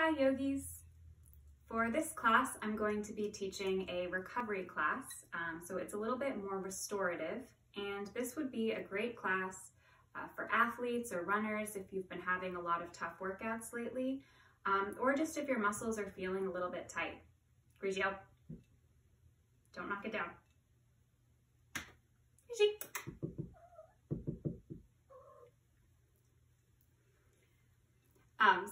Hi yogis! For this class, I'm going to be teaching a recovery class, so it's a little bit more restorative, and this would be a great class for athletes or runners if you've been having a lot of tough workouts lately, or just if your muscles are feeling a little bit tight. Grigio, don't knock it down. Grigi.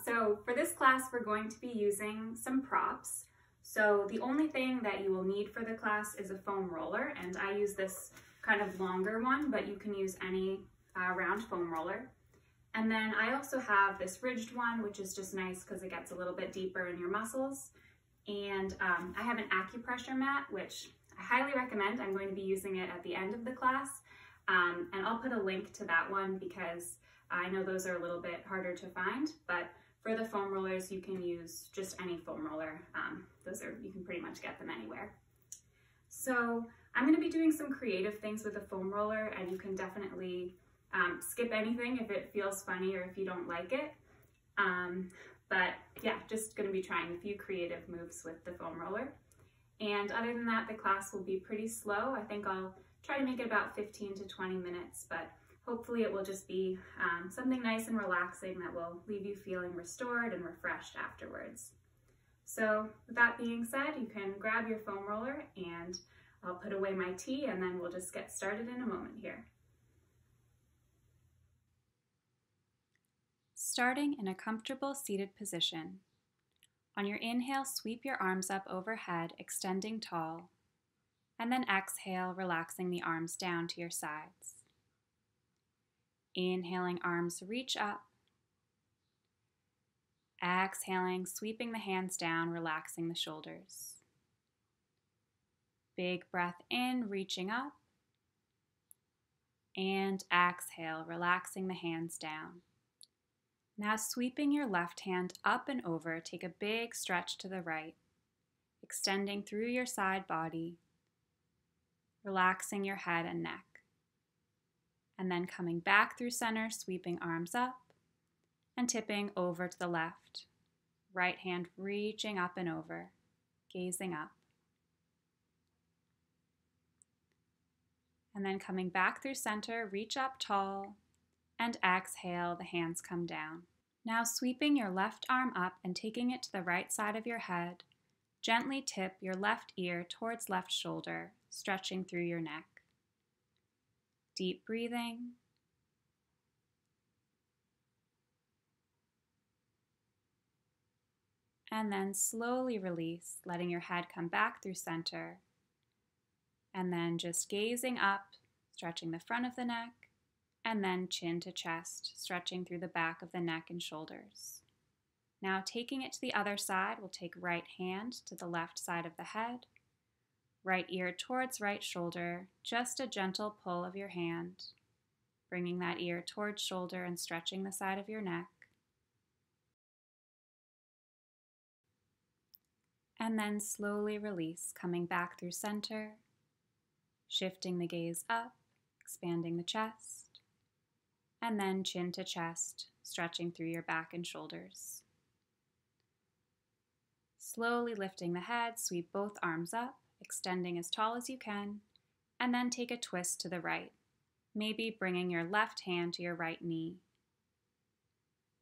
So for this class, we're going to be using some props. So the only thing that you will need for the class is a foam roller, and I use this kind of longer one, but you can use any round foam roller. And then I also have this ridged one, which is just nice because it gets a little bit deeper in your muscles. And I have an acupressure mat, which I highly recommend. I'm going to be using it at the end of the class. And I'll put a link to that one because I know those are a little bit harder to find, but for the foam rollers, you can use just any foam roller. You can pretty much get them anywhere. So I'm going to be doing some creative things with the foam roller, and you can definitely skip anything if it feels funny or if you don't like it. But yeah, just going to be trying a few creative moves with the foam roller. And other than that, the class will be pretty slow. I think I'll try to make it about 15 to 20 minutes, but hopefully it will just be something nice and relaxing that will leave you feeling restored and refreshed afterwards. So with that being said, you can grab your foam roller and I'll put away my tea and then we'll just get started in a moment here. Starting in a comfortable seated position. On your inhale, sweep your arms up overhead, extending tall, and then exhale, relaxing the arms down to your sides. Inhaling, arms reach up. Exhaling, sweeping the hands down, relaxing the shoulders. Big breath in, reaching up. And exhale, relaxing the hands down. Now sweeping your left hand up and over, take a big stretch to the right, extending through your side body, relaxing your head and neck. And then coming back through center, sweeping arms up and tipping over to the left. Right hand reaching up and over, gazing up. And then coming back through center, reach up tall and exhale, the hands come down. Now sweeping your left arm up and taking it to the right side of your head, gently tip your left ear towards left shoulder, stretching through your neck. Deep breathing. And then slowly release, letting your head come back through center. And then just gazing up, stretching the front of the neck, and then chin to chest, stretching through the back of the neck and shoulders. Now taking it to the other side, we'll take right hand to the left side of the head, right ear towards right shoulder, just a gentle pull of your hand, bringing that ear towards shoulder and stretching the side of your neck. And then slowly release, coming back through center, shifting the gaze up, expanding the chest, and then chin to chest, stretching through your back and shoulders. Slowly lifting the head, sweep both arms up, extending as tall as you can, and then take a twist to the right, maybe bringing your left hand to your right knee.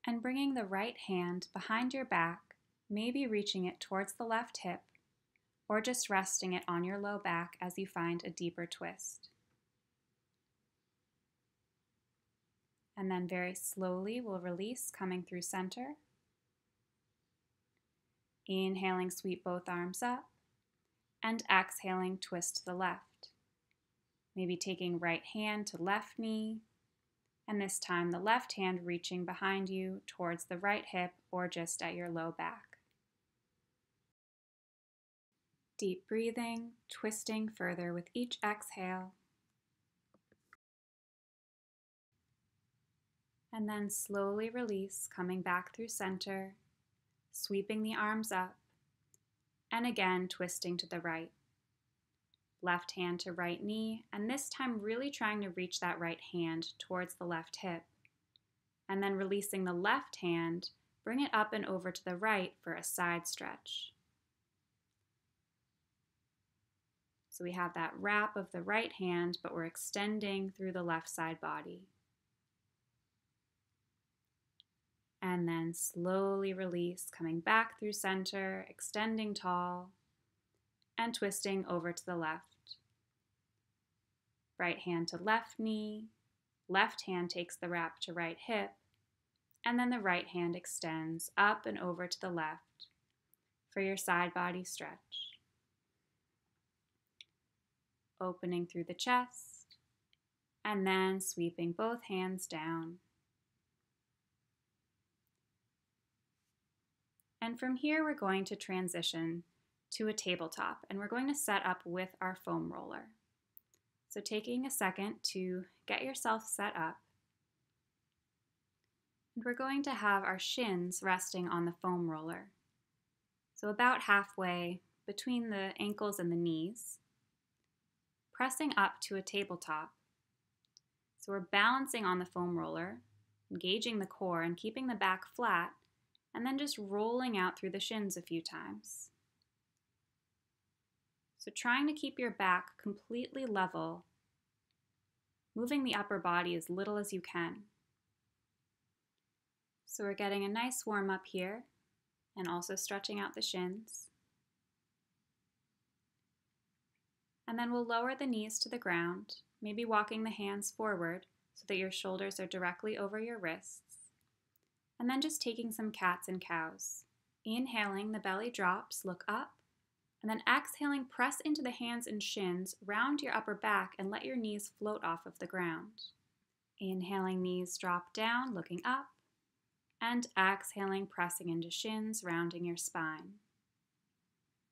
And bringing the right hand behind your back, maybe reaching it towards the left hip, or just resting it on your low back as you find a deeper twist. And then very slowly we'll release, coming through center. Inhaling, sweep both arms up, and exhaling, twist to the left. Maybe taking right hand to left knee, and this time the left hand reaching behind you towards the right hip or just at your low back. Deep breathing, twisting further with each exhale. And then slowly release, coming back through center, sweeping the arms up, and again twisting to the right. Left hand to right knee, and this time really trying to reach that right hand towards the left hip. And then releasing the left hand, bring it up and over to the right for a side stretch. So we have that wrap of the right hand, but we're extending through the left side body. And then slowly release, coming back through center, extending tall, and twisting over to the left. Right hand to left knee, left hand takes the wrap to right hip, and then the right hand extends up and over to the left for your side body stretch. Opening through the chest, and then sweeping both hands down. And from here, we're going to transition to a tabletop, and we're going to set up with our foam roller. So taking a second to get yourself set up, and we're going to have our shins resting on the foam roller. So about halfway between the ankles and the knees, pressing up to a tabletop. So we're balancing on the foam roller, engaging the core and keeping the back flat, and then just rolling out through the shins a few times. So trying to keep your back completely level, moving the upper body as little as you can. So we're getting a nice warm up here and also stretching out the shins. And then we'll lower the knees to the ground, maybe walking the hands forward so that your shoulders are directly over your wrists. And then just taking some cats and cows. Inhaling, the belly drops, look up, and then exhaling, press into the hands and shins, round your upper back, and let your knees float off of the ground. Inhaling, knees drop down, looking up, and exhaling, pressing into shins, rounding your spine.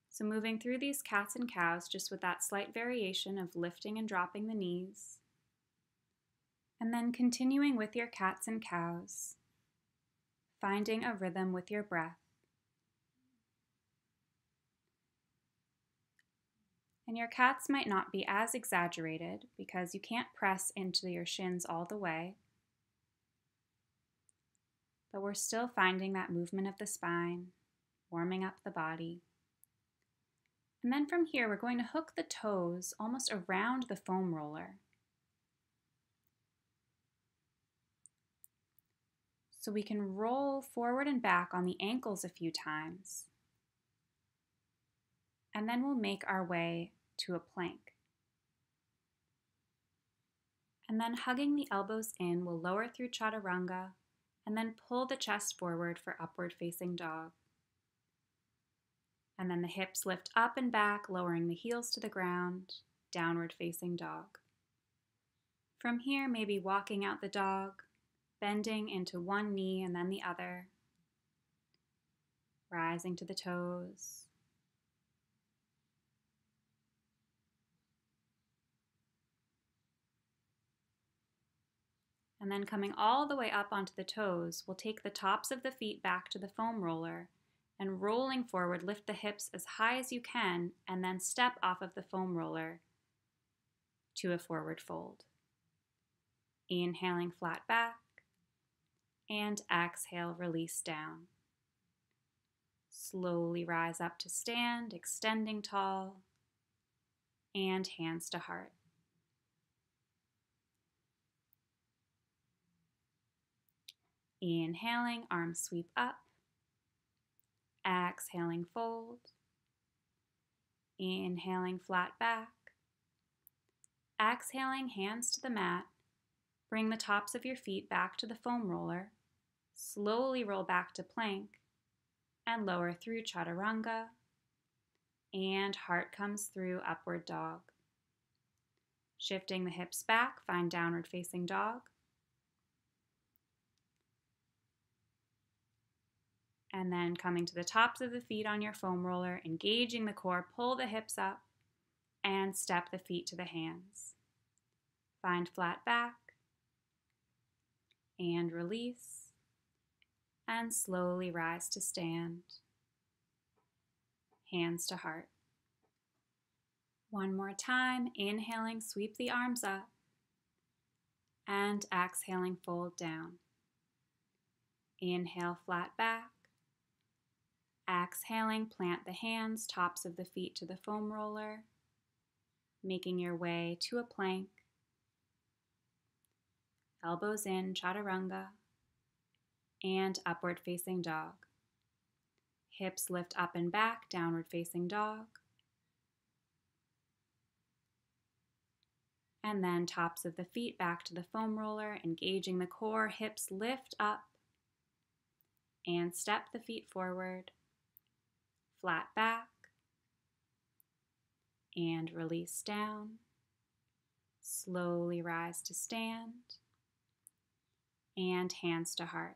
So moving through these cats and cows just with that slight variation of lifting and dropping the knees. And then continuing with your cats and cows, finding a rhythm with your breath. And your cats might not be as exaggerated because you can't press into your shins all the way, but we're still finding that movement of the spine, warming up the body. And then from here, we're going to hook the toes almost around the foam roller. So we can roll forward and back on the ankles a few times. And then we'll make our way to a plank. And then hugging the elbows in, we'll lower through chaturanga and then pull the chest forward for upward facing dog. And then the hips lift up and back, lowering the heels to the ground, downward facing dog. From here, maybe walking out the dog, bending into one knee and then the other, rising to the toes. And then coming all the way up onto the toes, we'll take the tops of the feet back to the foam roller, and rolling forward, lift the hips as high as you can, and then step off of the foam roller to a forward fold. Inhaling, flat back, and exhale, release down. Slowly rise up to stand, extending tall, and hands to heart. Inhaling, arms sweep up. Exhaling, fold. Inhaling, flat back. Exhaling, hands to the mat. Bring the tops of your feet back to the foam roller. Slowly roll back to plank and lower through chaturanga. And heart comes through upward dog. Shifting the hips back, find downward facing dog. And then coming to the tops of the feet on your foam roller, engaging the core, pull the hips up and step the feet to the hands. Find flat back and release and slowly rise to stand. Hands to heart. One more time, inhaling, sweep the arms up and exhaling, fold down. Inhale, flat back. Exhaling, plant the hands, tops of the feet to the foam roller, making your way to a plank. Elbows in, chaturanga, and upward facing dog. Hips lift up and back, downward facing dog. And then tops of the feet back to the foam roller, engaging the core, hips lift up, and step the feet forward, flat back, and release down. Slowly rise to stand, and hands to heart.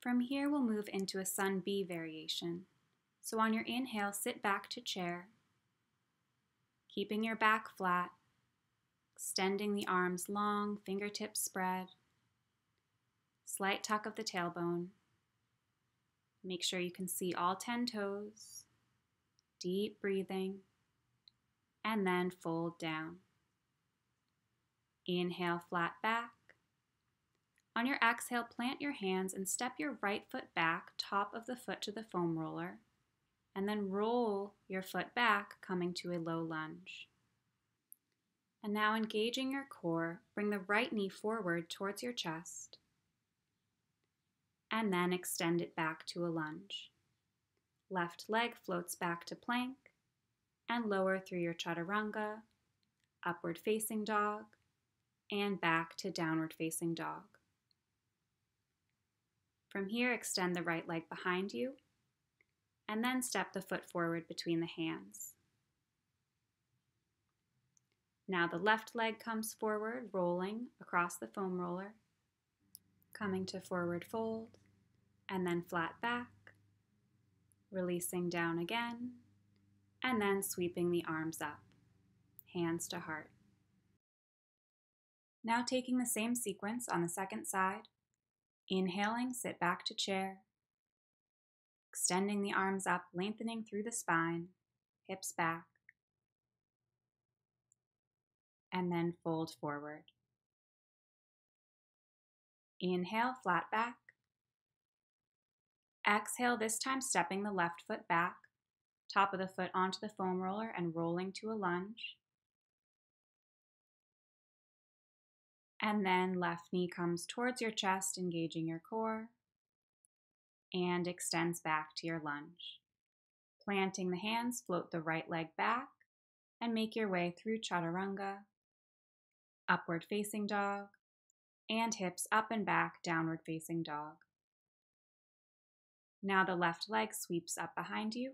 From here, we'll move into a Sun B variation. So on your inhale, sit back to chair, keeping your back flat, extending the arms long, fingertips spread, slight tuck of the tailbone. Make sure you can see all 10 toes, deep breathing, and then fold down. Inhale, flat back. On your exhale, plant your hands and step your right foot back, top of the foot to the foam roller, and then roll your foot back, coming to a low lunge. And now engaging your core, bring the right knee forward towards your chest, and then extend it back to a lunge. Left leg floats back to plank, and lower through your chaturanga, upward facing dog, and back to downward facing dog. From here, extend the right leg behind you, and then step the foot forward between the hands. Now the left leg comes forward, rolling across the foam roller, coming to forward fold, and then flat back, releasing down again, and then sweeping the arms up, hands to heart. Now taking the same sequence on the second side, inhaling, sit back to chair, extending the arms up, lengthening through the spine, hips back, and then fold forward. Inhale, flat back. Exhale, this time stepping the left foot back, top of the foot onto the foam roller and rolling to a lunge. And then left knee comes towards your chest, engaging your core, and extends back to your lunge. Planting the hands, float the right leg back, and make your way through chaturanga, upward facing dog, and hips up and back, downward facing dog. Now the left leg sweeps up behind you,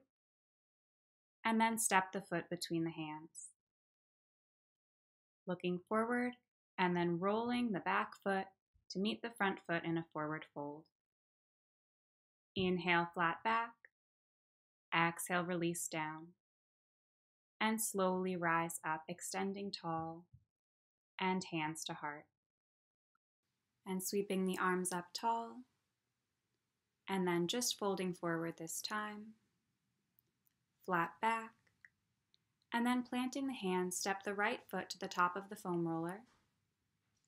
and then step the foot between the hands. Looking forward, and then rolling the back foot to meet the front foot in a forward fold. Inhale, flat back. Exhale, release down. And slowly rise up, extending tall, and hands to heart. And sweeping the arms up tall, and then just folding forward this time. Flat back, and then planting the hands, step the right foot to the top of the foam roller,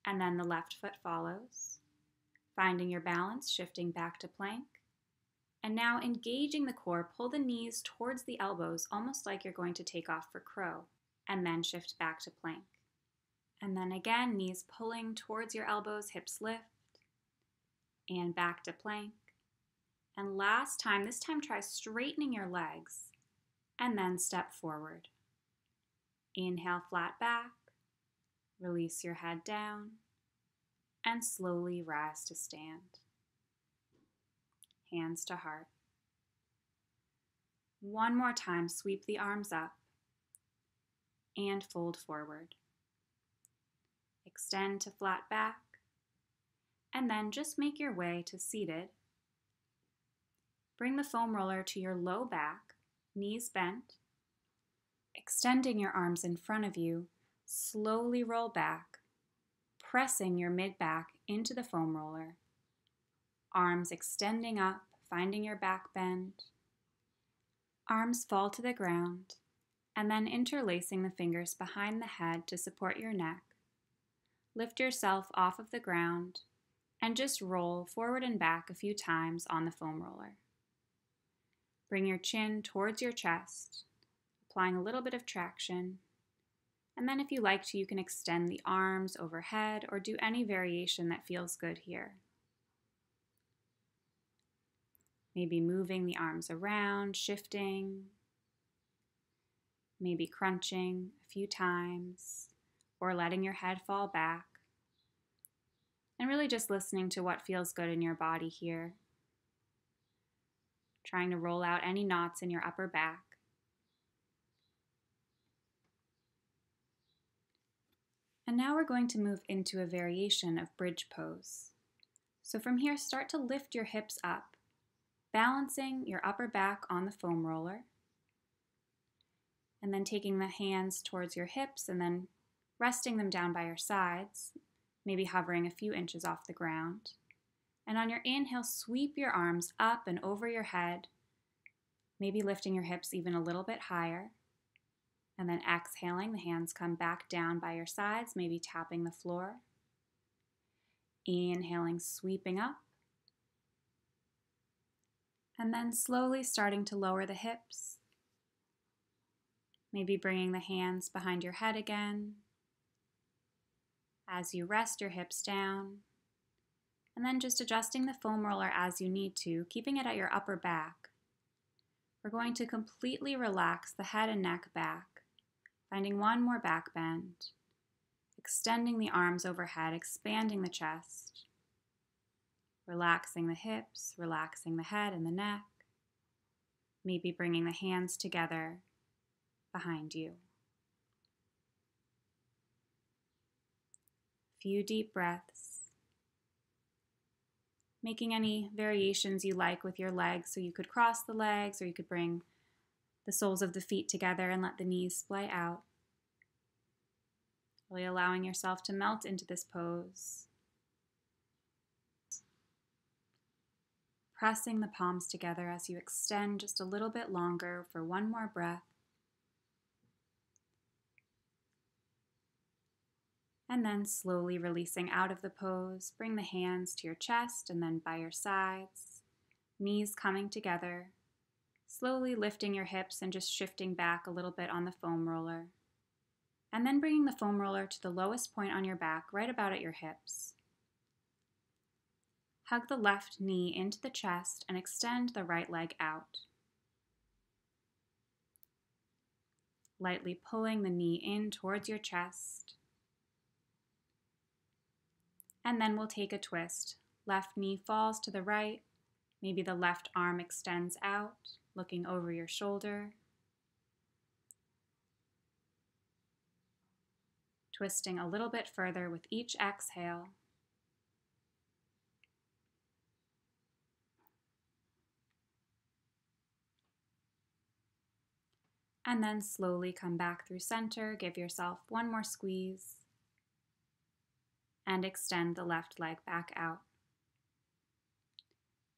and then the left foot follows. Finding your balance, shifting back to plank, and now engaging the core, pull the knees towards the elbows, almost like you're going to take off for crow, and then shift back to plank. And then again, knees pulling towards your elbows, hips lift, and back to plank. And last time, this time try straightening your legs, and then step forward. Inhale, flat back, release your head down, and slowly rise to stand. Hands to heart. One more time, sweep the arms up, and fold forward. Extend to flat back, and then just make your way to seated. Bring the foam roller to your low back, knees bent. Extending your arms in front of you, slowly roll back, pressing your mid-back into the foam roller. Arms extending up, finding your back bend. Arms fall to the ground, and then interlacing the fingers behind the head to support your neck. Lift yourself off of the ground and just roll forward and back a few times on the foam roller. Bring your chin towards your chest, applying a little bit of traction. And then if you like to, you can extend the arms overhead or do any variation that feels good here. Maybe moving the arms around, shifting, maybe crunching a few times, or letting your head fall back. And really just listening to what feels good in your body here. Trying to roll out any knots in your upper back. And now we're going to move into a variation of bridge pose. So from here, start to lift your hips up, balancing your upper back on the foam roller, and then taking the hands towards your hips and then resting them down by your sides, maybe hovering a few inches off the ground. And on your inhale, sweep your arms up and over your head, maybe lifting your hips even a little bit higher. And then exhaling, the hands come back down by your sides, maybe tapping the floor. Inhaling, sweeping up. And then slowly starting to lower the hips. Maybe bringing the hands behind your head again. As you rest your hips down. And then just adjusting the foam roller as you need to, keeping it at your upper back. We're going to completely relax the head and neck back, finding one more back bend, extending the arms overhead, expanding the chest, relaxing the hips, relaxing the head and the neck, maybe bringing the hands together behind you. Few deep breaths. Making any variations you like with your legs, so you could cross the legs or you could bring the soles of the feet together and let the knees splay out. Really allowing yourself to melt into this pose. Pressing the palms together as you extend just a little bit longer for one more breath. And then slowly releasing out of the pose, bring the hands to your chest and then by your sides, knees coming together, slowly lifting your hips and just shifting back a little bit on the foam roller. And then bringing the foam roller to the lowest point on your back, right about at your hips. Hug the left knee into the chest and extend the right leg out. Lightly pulling the knee in towards your chest. And then we'll take a twist. Left knee falls to the right. Maybe the left arm extends out, looking over your shoulder. Twisting a little bit further with each exhale. And then slowly come back through center. Give yourself one more squeeze. And extend the left leg back out.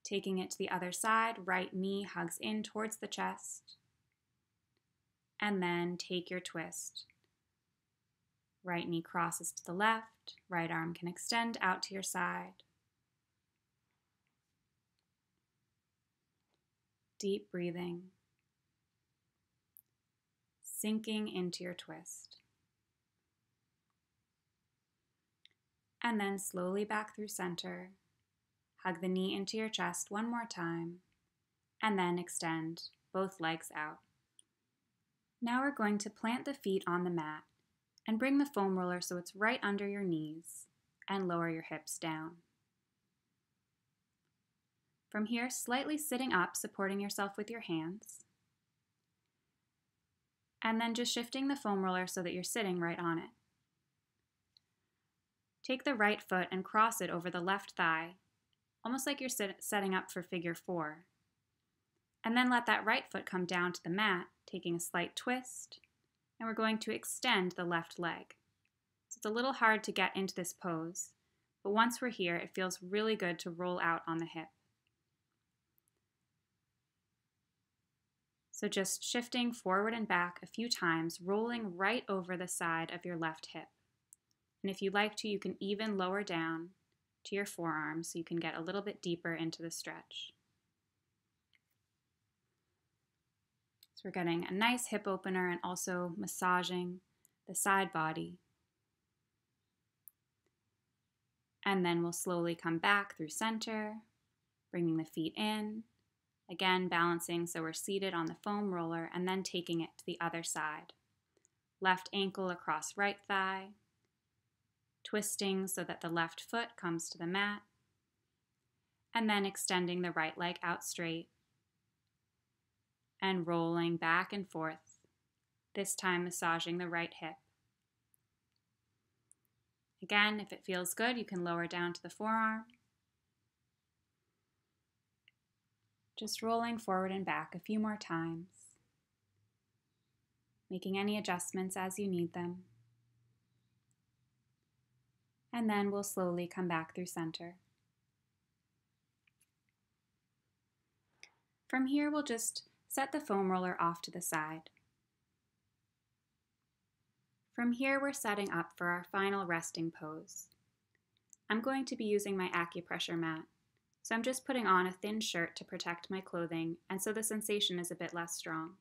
Taking it to the other side, right knee hugs in towards the chest. And then take your twist. Right knee crosses to the left, right arm can extend out to your side. Deep breathing. Sinking into your twist. And then slowly back through center. Hug the knee into your chest one more time, and then extend both legs out. Now we're going to plant the feet on the mat and bring the foam roller so it's right under your knees and lower your hips down. From here, slightly sitting up, supporting yourself with your hands, and then just shifting the foam roller so that you're sitting right on it. Take the right foot and cross it over the left thigh, almost like you're setting up for figure 4. And then let that right foot come down to the mat, taking a slight twist, and we're going to extend the left leg. So it's a little hard to get into this pose, but once we're here, it feels really good to roll out on the hip. So just shifting forward and back a few times, rolling right over the side of your left hip. And if you'd like to, you can even lower down to your forearms so you can get a little bit deeper into the stretch. So we're getting a nice hip opener and also massaging the side body. And then we'll slowly come back through center, bringing the feet in. Again, balancing so we're seated on the foam roller and then taking it to the other side. Left ankle across right thigh, twisting so that the left foot comes to the mat, and then extending the right leg out straight and rolling back and forth, this time massaging the right hip. Again, if it feels good, you can lower down to the forearm. Just rolling forward and back a few more times, making any adjustments as you need them. And then we'll slowly come back through center. From here, we'll just set the foam roller off to the side. From here, we're setting up for our final resting pose. I'm going to be using my acupressure mat, so I'm just putting on a thin shirt to protect my clothing and so the sensation is a bit less strong.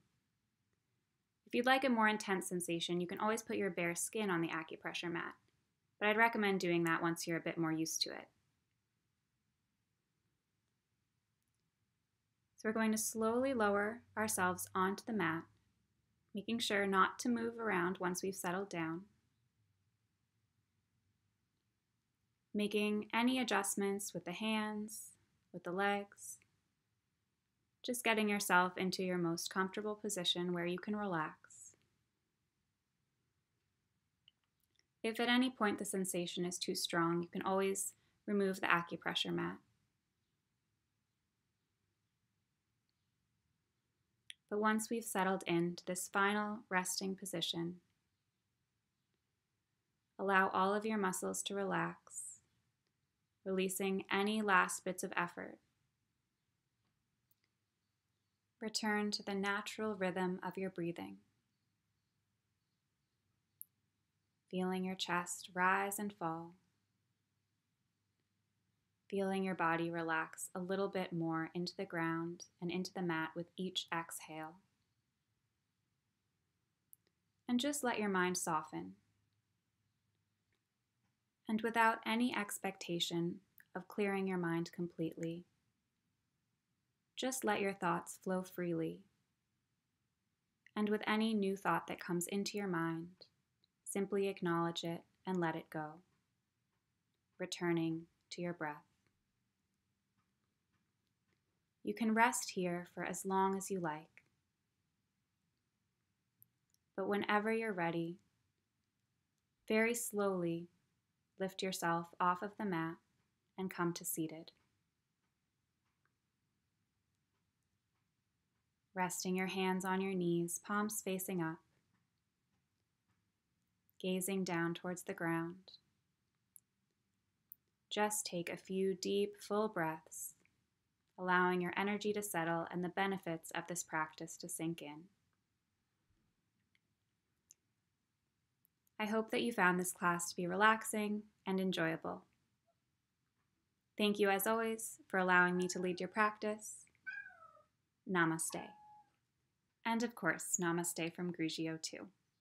If you'd like a more intense sensation, you can always put your bare skin on the acupressure mat, but I'd recommend doing that once you're a bit more used to it. So we're going to slowly lower ourselves onto the mat, making sure not to move around once we've settled down. Making any adjustments with the hands, with the legs. Just getting yourself into your most comfortable position where you can relax. If at any point the sensation is too strong, you can always remove the acupressure mat. But once we've settled into this final resting position, allow all of your muscles to relax, releasing any last bits of effort. Return to the natural rhythm of your breathing. Feeling your chest rise and fall. Feeling your body relax a little bit more into the ground and into the mat with each exhale. And just let your mind soften. And without any expectation of clearing your mind completely, just let your thoughts flow freely. And with any new thought that comes into your mind, simply acknowledge it and let it go, returning to your breath. You can rest here for as long as you like. But whenever you're ready, very slowly lift yourself off of the mat and come to seated. Resting your hands on your knees, palms facing up, gazing down towards the ground. Just take a few deep, full breaths, allowing your energy to settle and the benefits of this practice to sink in. I hope that you found this class to be relaxing and enjoyable. Thank you, as always, for allowing me to lead your practice. Namaste. And of course, namaste from Grigio too.